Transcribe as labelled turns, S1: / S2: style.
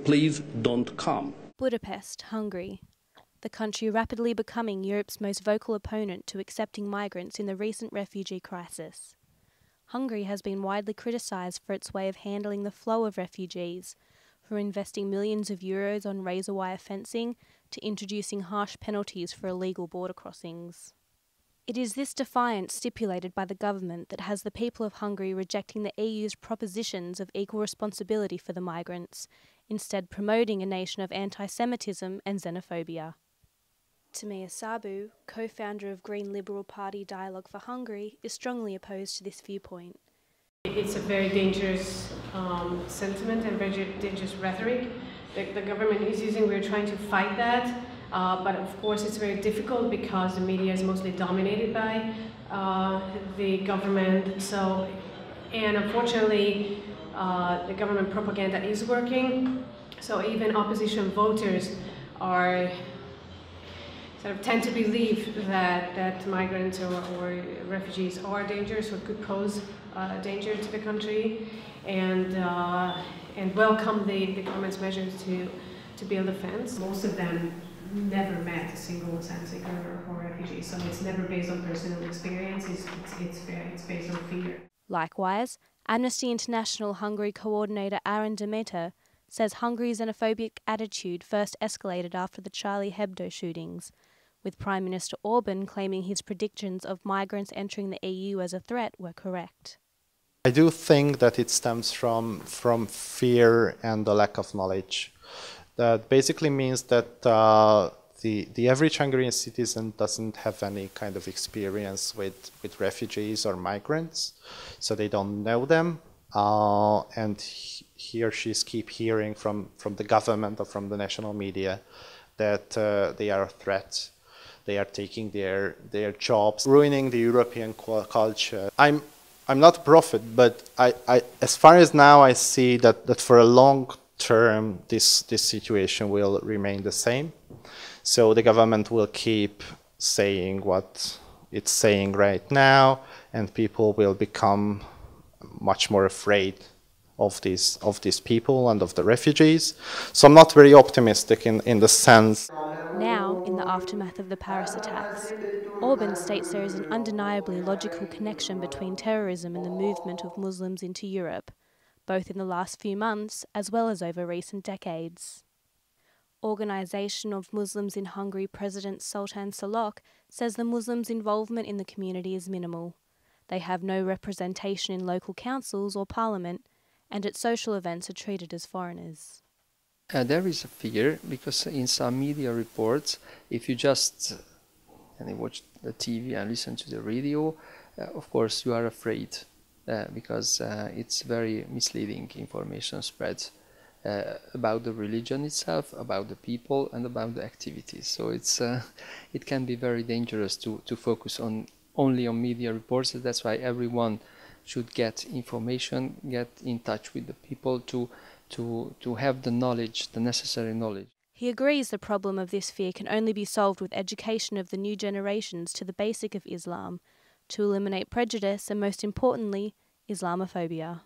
S1: Please don't come.
S2: Budapest, Hungary. The country rapidly becoming Europe's most vocal opponent to accepting migrants in the recent refugee crisis. Hungary has been widely criticised for its way of handling the flow of refugees, from investing millions of euros on razor wire fencing to introducing harsh penalties for illegal border crossings. It is this defiance stipulated by the government that has the people of Hungary rejecting the EU's propositions of equal responsibility for the migrants, instead promoting a nation of anti-Semitism and xenophobia. Tamia Sabu, co-founder of Green Liberal Party Dialogue for Hungary, is strongly opposed to this viewpoint.
S3: It's a very dangerous sentiment and very dangerous rhetoric that the government is using. We're trying to fight that, but of course it's very difficult because the media is mostly dominated by the government. And unfortunately, the government propaganda is working. So even opposition voters are tend to believe that migrants or refugees are dangerous or could pose danger to the country, and welcome the government's measures to build a fence. Most of them never met a single asylum seeker or refugee, so it's never based on personal experience. It's based on fear.
S2: Likewise, Amnesty International Hungary coordinator Aaron Demeter says Hungary's xenophobic attitude first escalated after the Charlie Hebdo shootings, with Prime Minister Orban claiming his predictions of migrants entering the EU as a threat were correct.
S4: I do think that it stems from fear and the lack of knowledge. That basically means that the average Hungarian citizen doesn't have any kind of experience with refugees or migrants, so they don't know them, and he or she keep hearing from the government or from the national media that they are a threat. They are taking their jobs, ruining the European culture. I'm not a prophet, but I as far as now I see that for a long term this situation will remain the same. So the government will keep saying what it's saying right now, and people will become much more afraid of these people and of the refugees. So I'm not very optimistic in the sense.
S2: Now, in the aftermath of the Paris attacks, Orban states there is an undeniably logical connection between terrorism and the movement of Muslims into Europe, both in the last few months as well as over recent decades. Organisation of Muslims in Hungary President Sultan Salok says the Muslims' involvement in the community is minimal. They have no representation in local councils or parliament, and at social events are treated as foreigners.
S5: There is a fear because in some media reports, if you just watch the TV and listen to the radio, of course you are afraid because it's very misleading information spreads about the religion itself, about the people, and about the activities. So it can be very dangerous to focus only on media reports. That's why everyone should get information, get in touch with the people to have the knowledge, the necessary knowledge.
S2: He agrees the problem of this fear can only be solved with education of the new generations to the basic of Islam, to eliminate prejudice and, most importantly, Islamophobia.